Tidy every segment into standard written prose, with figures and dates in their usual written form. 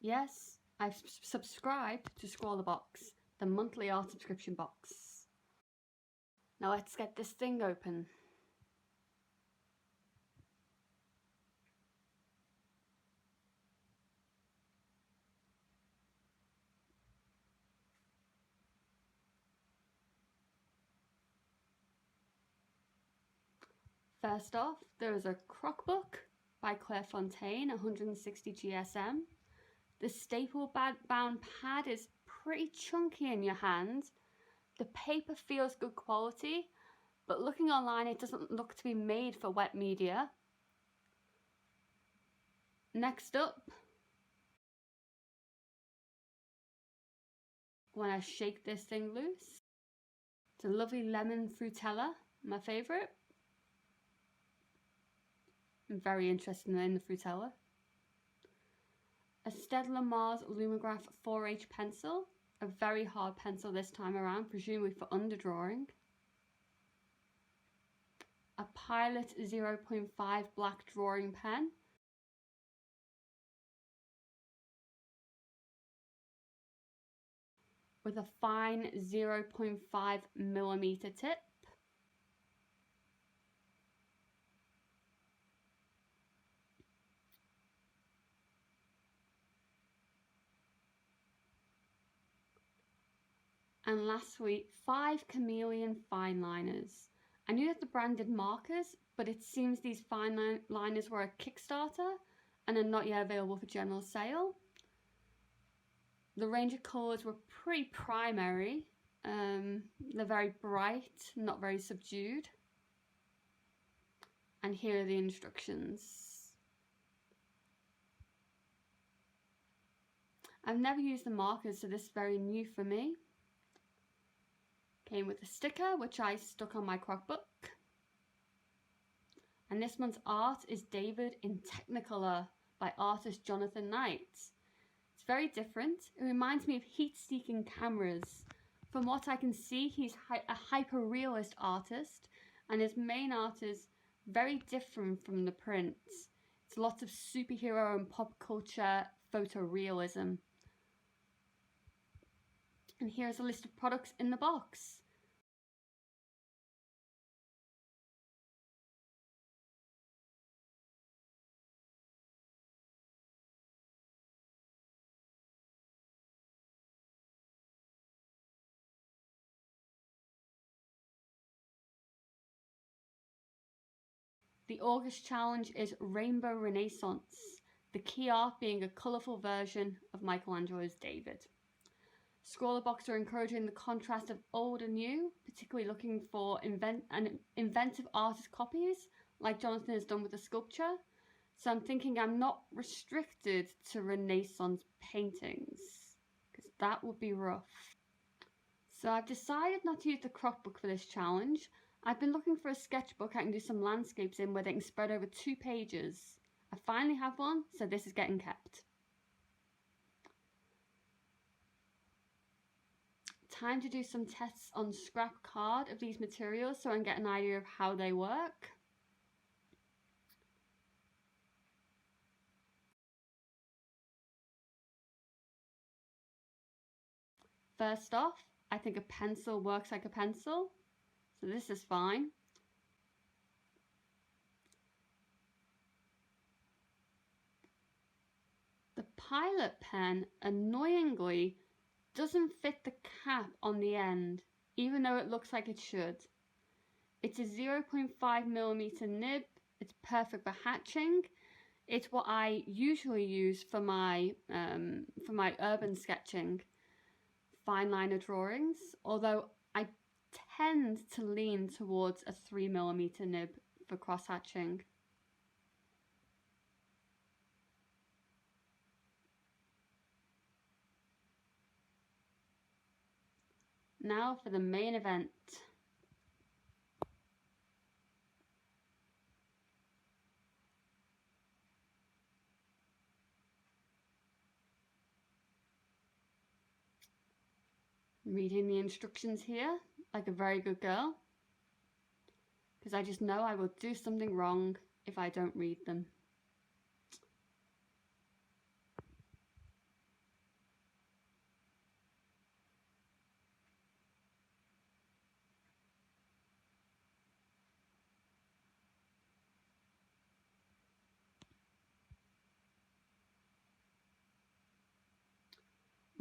Yes, I've subscribed to Scrawlrbox, the monthly art subscription box. Now let's get this thing open. First off, there is a Crockbook by Claire Fontaine, 160 GSM. The staple bound pad is pretty chunky in your hand. The paper feels good quality, but looking online it doesn't look to be made for wet media. Next up, when I shake this thing loose, it's a lovely lemon frutella, my favourite. I'm very interested in the frutella. A Staedtler Mars Lumograph 4H pencil, a very hard pencil this time around, presumably for underdrawing. A Pilot 0.5 black drawing pen. With a fine 0.5mm tip. And lastly, 5 chameleon Fineliners. I knew that the brand did markers, but it seems these Fineliners were a Kickstarter and are not yet available for general sale. The range of colours were pretty primary. They're very bright, not very subdued. And here are the instructions. I've never used the markers, so this is very new for me. Came with a sticker, which I stuck on my Crockbook. And this month's art is David in Technicolor by artist Jonathan Knight. It's very different. It reminds me of heat-seeking cameras. From what I can see, he's a hyper-realist artist, and his main art is very different from the prints. It's lots of superhero and pop culture photorealism. And here's a list of products in the box. The August challenge is Rainbow Renaissance, the key art being a colourful version of Michelangelo's David. Scrawlrbox are encouraging the contrast of old and new, particularly looking for inventive artist copies, like Jonathan has done with the sculpture. So I'm thinking I'm not restricted to Renaissance paintings, because that would be rough. So I've decided not to use the Crockbook for this challenge. I've been looking for a sketchbook I can do some landscapes in where they can spread over 2 pages. I finally have one, so this is getting kept. Time to do some tests on scrap card of these materials so I can get an idea of how they work. First off, I think a pencil works like a pencil, so this is fine. The Pilot pen, annoyingly, doesn't fit the cap on the end, even though it looks like it should. It's a 0.5mm nib, it's perfect for hatching. It's what I usually use for my urban sketching, fine liner drawings, although I tend to lean towards a 3mm nib for cross hatching. Now for the main event. Reading the instructions here like a very good girl, because I just know I will do something wrong if I don't read them.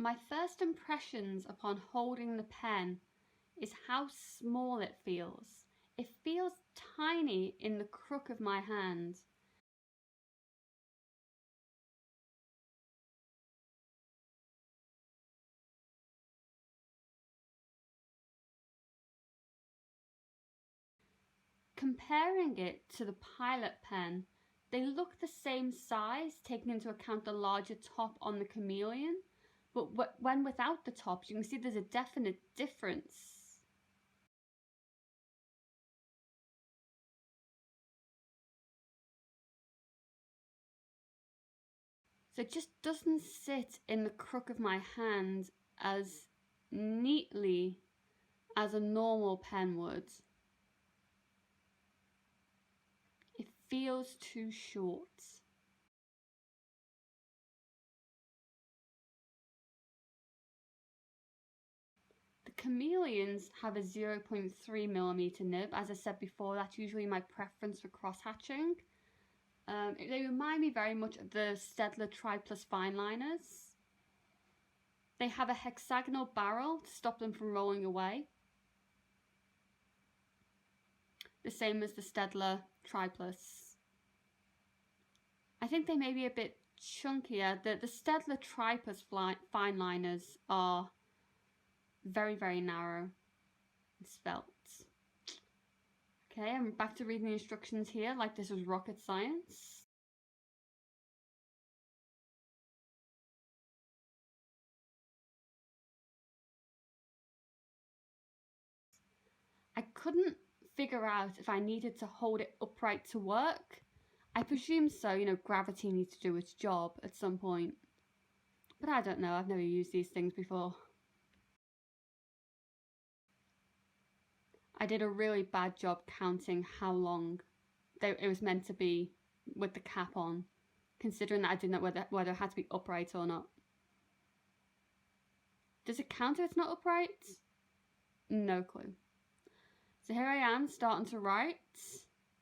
My first impressions upon holding the pen is how small it feels. It feels tiny in the crook of my hand. Comparing it to the Pilot pen, they look the same size, taking into account the larger top on the Chameleon, but when without the tops, you can see there's a definite difference. So it just doesn't sit in the crook of my hand as neatly as a normal pen would. It feels too short. The Chameleons have a 0.3mm nib. As I said before, that's usually my preference for cross-hatching. They remind me very much of the Staedtler Tri-Plus Fineliners. They have a hexagonal barrel to stop them from rolling away. The same as the Staedtler Tri-Plus. I think they may be a bit chunkier. The Staedtler Tri-Plus Fineliners are very, very narrow and svelte. Okay, I'm back to reading the instructions here like this was rocket science. I couldn't figure out if I needed to hold it upright to work. I presume so, you know, gravity needs to do its job at some point. But I don't know, I've never used these things before. I did a really bad job counting how long it was meant to be with the cap on, considering that I didn't know whether it had to be upright or not. Does it count if it's not upright? No clue. So here I am starting to write,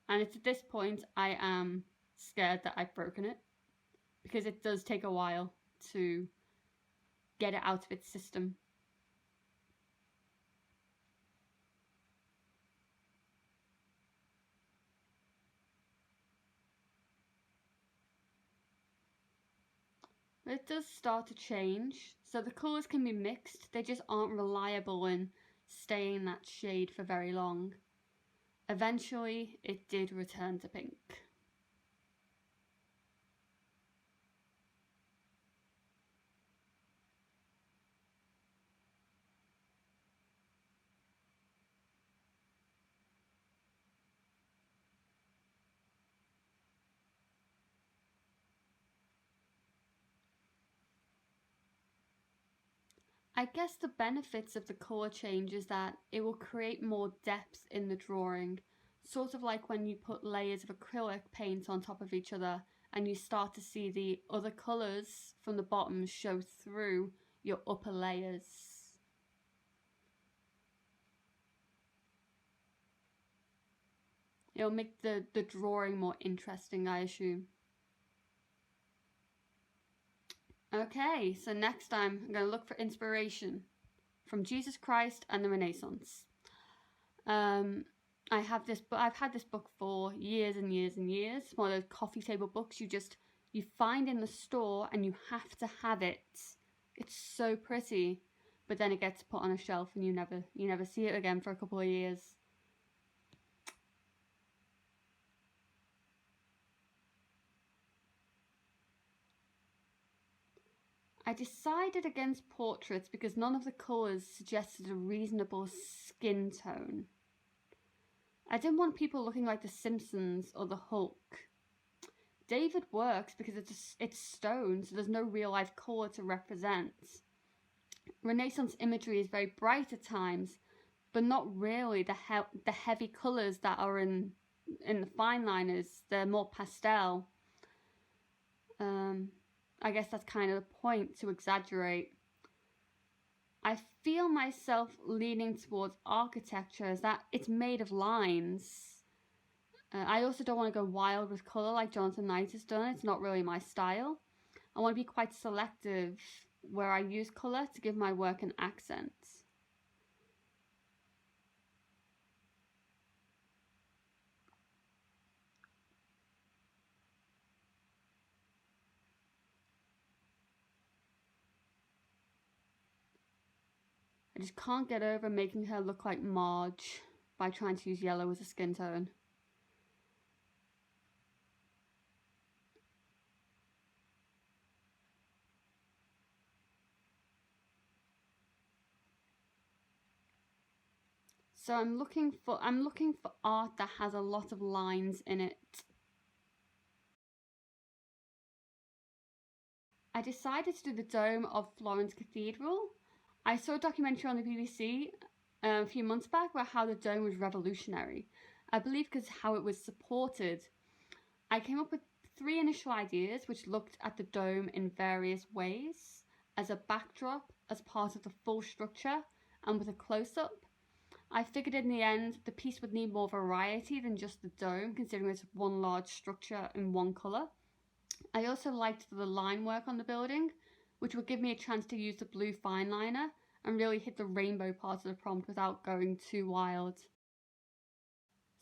and it's at this point I am scared that I've broken it, because it does take a while to get it out of its system. But it does start to change, so the colours can be mixed, they just aren't reliable in staying that shade for very long. Eventually, it did return to pink. I guess the benefits of the colour change is that it will create more depth in the drawing, sort of like when you put layers of acrylic paint on top of each other and you start to see the other colours from the bottom show through your upper layers. It'll make the drawing more interesting, I assume. Okay, so next time I'm going to look for inspiration from Jesus Christ and the Renaissance. I've had this book for years and years and years. It's one of those coffee table books you find in the store and you have to have it. It's so pretty, but then it gets put on a shelf and you never see it again for a couple of years. I decided against portraits because none of the colours suggested a reasonable skin tone. I didn't want people looking like the Simpsons or the Hulk. David works because it's stone, so there's no real life colour to represent. Renaissance imagery is very bright at times, but not really the heavy colours that are in the Fineliners. They're more pastel. I guess that's kind of the point, to exaggerate. I feel myself leaning towards architecture as that it's made of lines. I also don't want to go wild with colour like Jonathan Knight has done. It's not really my style. I want to be quite selective where I use colour to give my work an accent. I just can't get over making her look like Marge by trying to use yellow as a skin tone. So I'm looking for art that has a lot of lines in it. I decided to do the dome of Florence Cathedral. I saw a documentary on the BBC a few months back about how the dome was revolutionary. I believe because how it was supported. I came up with 3 initial ideas which looked at the dome in various ways, as a backdrop, as part of the full structure, and with a close-up. I figured in the end the piece would need more variety than just the dome, considering it's one large structure in one colour. I also liked the line work on the building, which would give me a chance to use the blue fine liner and really hit the rainbow part of the prompt without going too wild.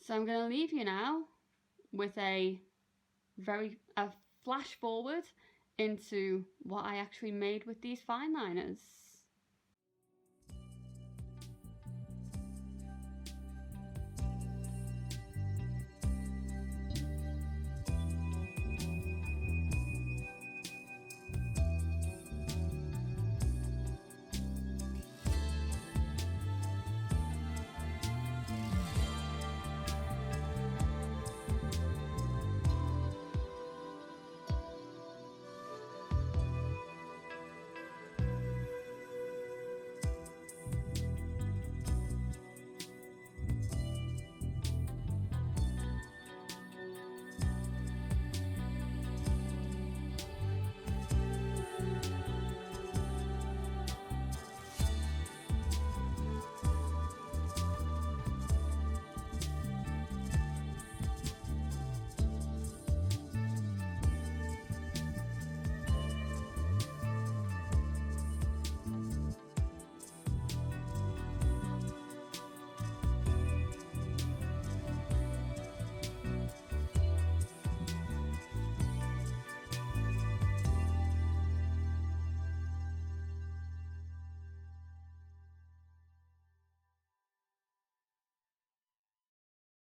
So I'm going to leave you now with a flash forward into what I actually made with these fine liners.